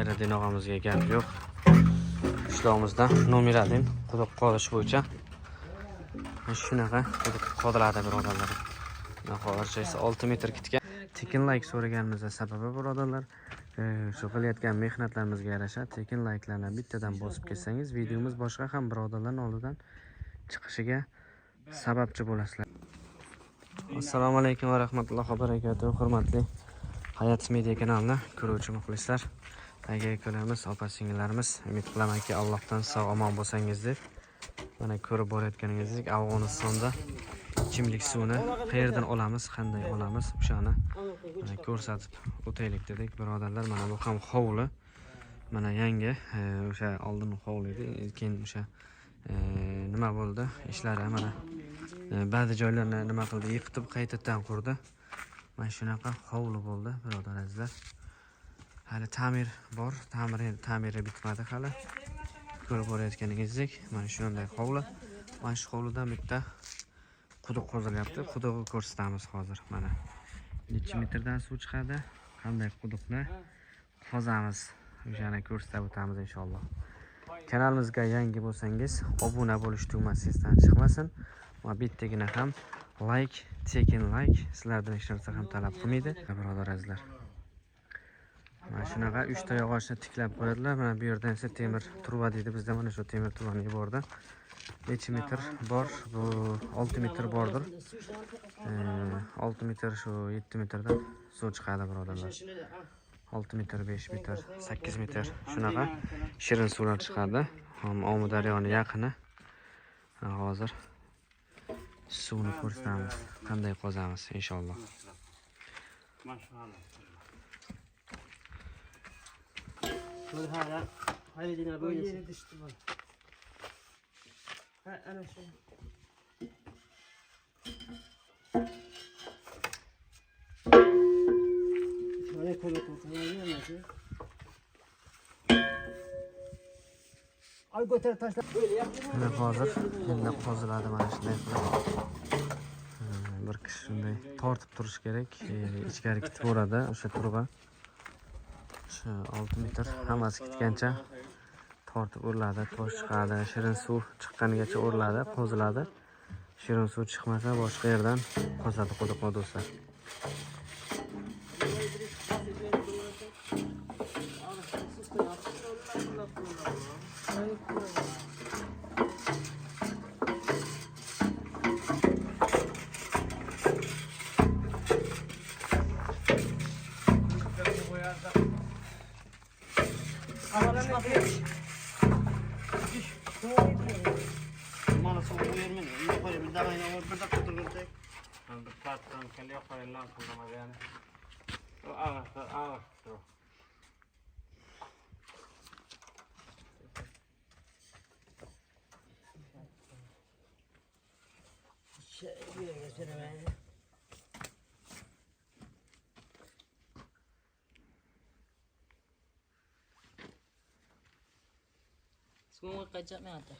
Xayriddin og'amizga gap yo'q. Qishlog'imizdan nominadim quduq qodish bo'yicha shunaqa quduq qodiladi birodarlar. Hozircha esa 6 metr ketgan. Tekin like so'raganimiz sababi birodarlar, shu qilayotgan mehnatlarimizga yarasha tekin like'larni bittadan bosib ketsangiz, videomiz boshqa ham birodarlarning oldidan chiqishiga sababchi bo'lasizlar. Assalomu alaykum va rahmatullohi va barakatuh. Hurmatli Hayot Media kanalini ko'ruvchi muxlislar, aka-ukalarimiz, opa-singillarimiz, umid qilamanki Allohdan sog' omon bo'lsangiz deb. Mana ko'rib borayotganingizdek, Afg'onistonda ichimlik suvini qayerdan olamiz, qanday olamiz, o'shani mana ko'rsatib o'taylik dedik birodarlar. Mana bu ham hovli. Mana yangi o'sha oldin hovli edi, keyin o'sha nima bo'ldi? Ishlari mana ba'zi joylarni nima qildi, yiqitib qaytadan qurdi. Mana shunaqa hovli bo'ldi birodar azizlar. Hali ta'mir bor, ta'miri bitmadi hali. Ko'rib borayotganingizdek, mana shunday hovli. Mana shu hovlidan bitta quduq qozilyapti. Quduqni ko'rsatamiz hozir. Mana necha metrdan suv chiqadi, qanday quduqni qozamiz, o'shani ko'rsatib o'tamiz inshaalloh. Kanalimizga yangi bo'lsangiz, obuna bo'lish tugmasingizdan chiqmasin va bittagina ham like, tekin like sizlardan hech narsa ham talab qilmaydi birodar azizlar. Mana shunaqa 3 ta yog'ochni tiklab qo'yadilar. Mana bu yerdan esa temir truba deydi. Bizda mana shu temir trubani yubordi. Necha metr bor? Bu 6 metr bordir. 6 metr shu 7 metrdan suv chiqadi birodarlar. 6 metr, 5 metr, 8 metr shunaqa shirin suvlar chiqadi. Omu daryoni yaqini. Hozir suvni ko'rsatamiz, qanday qozamiz inshaalloh. Mana hozir endi qoziladi mana shunday qilib. Bir kishi shunday tortib turish kerak, ichkari ketib o'radi o'sha truba. Shu 6 metr hammasi ketgancha tortib o'riladi, tosh chiqadi, shirin suv chiqqanigacha o'riladi, qoziladi. Shirin suv chiqmasa boshqa yerdan qozadi quduqni do'stlar. Semua kacak ni ada.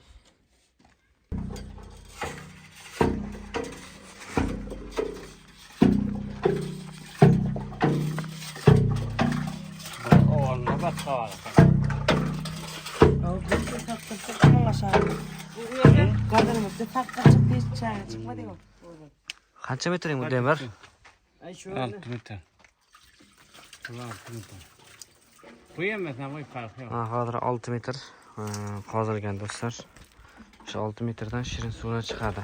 Oh, nampak kau. Oh, betul tak mana sah? Kadang mesti tak cepet cah, cepat tengok. Qancha metring bu demir? 6 metr. 6 metr. Bu ham nima farqi yo'q. Hozir 6 metr qozilgan do'stlar. Shu 6 metrdan shirin suvlar chiqadi.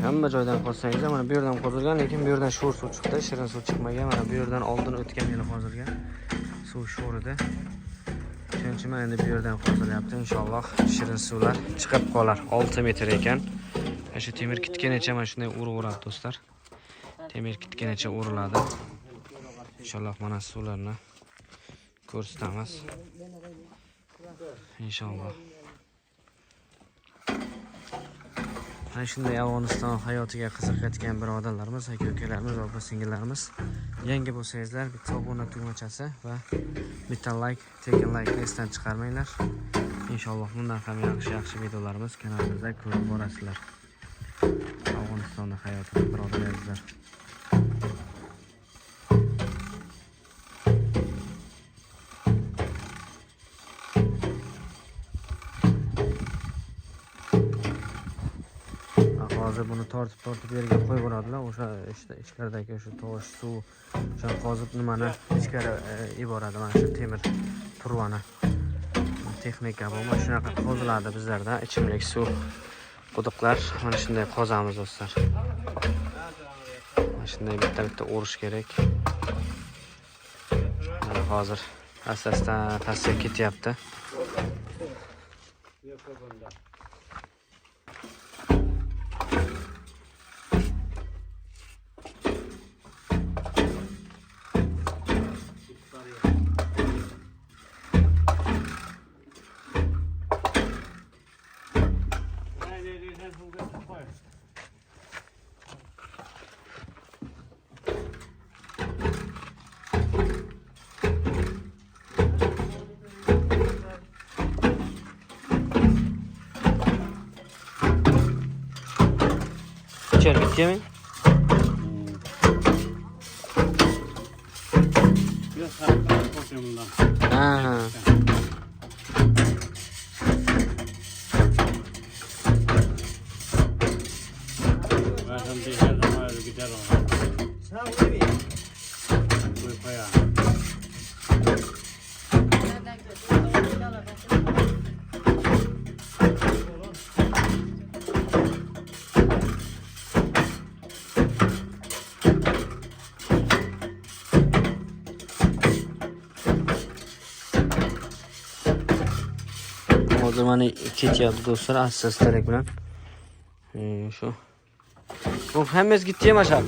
Hamma joydan qozsangiz, mana bu yerdan qozilgan, lekin bu yerdan sho'r suv chiqdi, shirin suv chiqmagan. Mana bu yerdan oldin o'tgan yili qozilgan suv sho'r edi. Shuning uchun endi bu yerdan qozilyapti. Inshaalloh shirin suvlar chiqib qolar. 6 metr ekan. Shu temir kitganacha mana shunday uraveradi do'stlar. Temir kitganacha uriladi. Inshaalloh mana suvlarni ko'rsatamiz. Inshaalloh. Mana shunday Afg'oniston hayotiga qiziqayotgan birodarlarimiz, aka-ukalarimiz, opa-singillarimiz, yangi bo'lsangizlar bitta obuna tugmachasi va bitta like, tekin like esdan chiqarmanglar. Inshaalloh bundan ham yaxshi videolarimiz kanalimizda ko'rib borasizlar. Afg'onistonning hayotini birodarlar. hozir buni tortib yerga qo'yib yuboradilar. O'sha ichkaridagi o'sha tosh, suv o'sha qozib nimani ichkari yuboradi. Mana shu temir turvani. Texnika bu. Mana shunaqa qoziladi bizlarda ichimlik suv quduqlar. Mana shunday qozamiz do'stlar. Mana shunday bitta o'rish kerak. Mana hozir asta-asta pastga ketyapti. İçeri bitti mi? Biraz sarıklar kokuyor bundan. Ha. Zaten bir her zaman öyle gider ona. Koy koyar. O zaman ketyapti do'stlar, asta-astalik bilan. Şu. Bu hammasi gitti mi aşağı?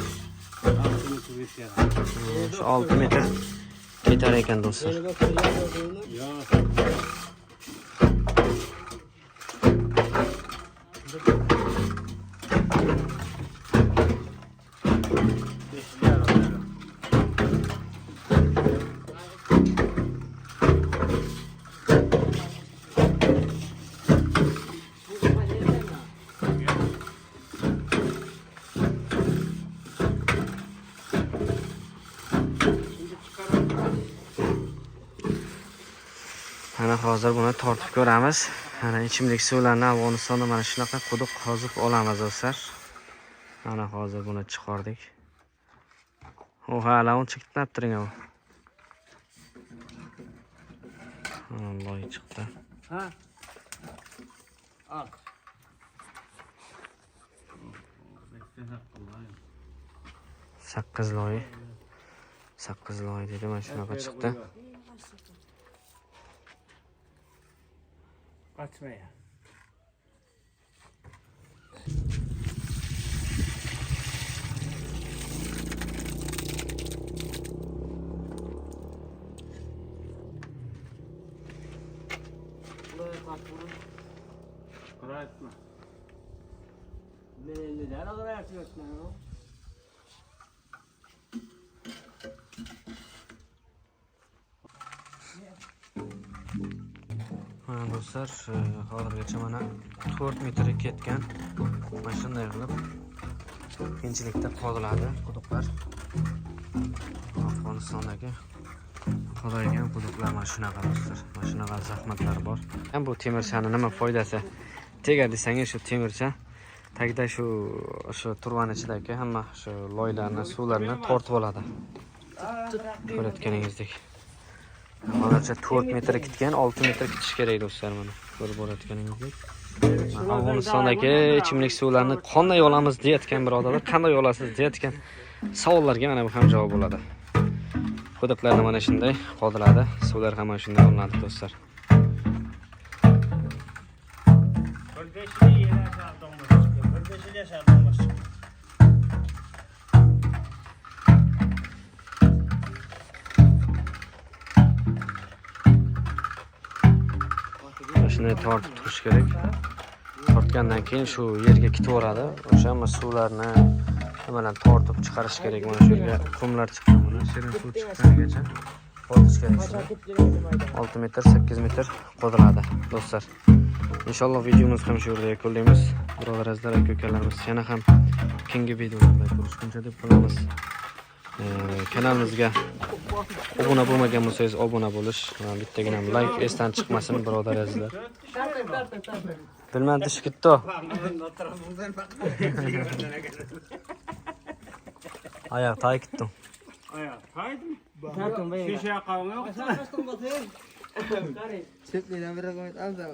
Şu 6 metre ketar ekan do'stlar. Mana hozir buni tortib ko'ramiz. Mana ichimlik suvlarni Afg'onistonda mana shunaqa quduq qozib olamiz do'stlar. Mana hozir buni chiqardik. O hala uni chiqib turing bu. Alloh chiqdi. Ha? Al. Sakkiz loy dedi, mana shunaqa chiqdi. Kaçmaya. Şükür etme. Neden o kadar yapıyorsun o? Mana do'stlar, hozirgacha mana 4 metr ketgan. Mana shunday qilib qiyinchilikda qoziladi quduqlar. Afg'onistondagi qozilgan quduqlar mana shunaqa do'stlar. Mana shunaqa zahmatlar bor. Ham bu temirchani nima foydasi? Tegar desangiz shu temircha tagida shu turvani ichidagi hamma shu loylarni, suvlarni tortib oladi. Ko'rayotganingizdek. Hozircha 4 metr ketgan, 6 metr ketish kerak do'stlar mana. Ko'rib borayotganingizdek. Afg'onistondagi ichimlik suvlarini qanday olamiz deyotgan birodarlar, qanday olasiz deyotgan savollarga mana bu ham javob bo'ladi. Quduqlarni mana shunday qoziladi, suvlar ham mana shunday olinadi do'stlar. Shunday tortib turish kerak. Tortgandan keyin shu yerga ketaveradi. O'sha ham suvlarni nimadan tortib chiqarish kerak. Mana shu yerga qumlar chiqqan, mana shirin suv chiqqanigacha tortish kerak. 6 metr, 8 metr qoziladi do'stlar. Inshaalloh videomiz ham shu yerda yakunlaymiz. Birodar azizlar, aka ukalarimiz, yana ham keyingi videolarda ko'rishguncha deb qolamiz. Kanalimizga obuna bo'lmagan bo'lsangiz obuna bo'lish, bittagina like esdan chiqmasin birodar azizlar. Bilmem dışı gitti o. Ayak tay gittim. Ayak haydi. Tartın bey. Şişe kalmıyor. Çöplüğüne bir rakam et al da.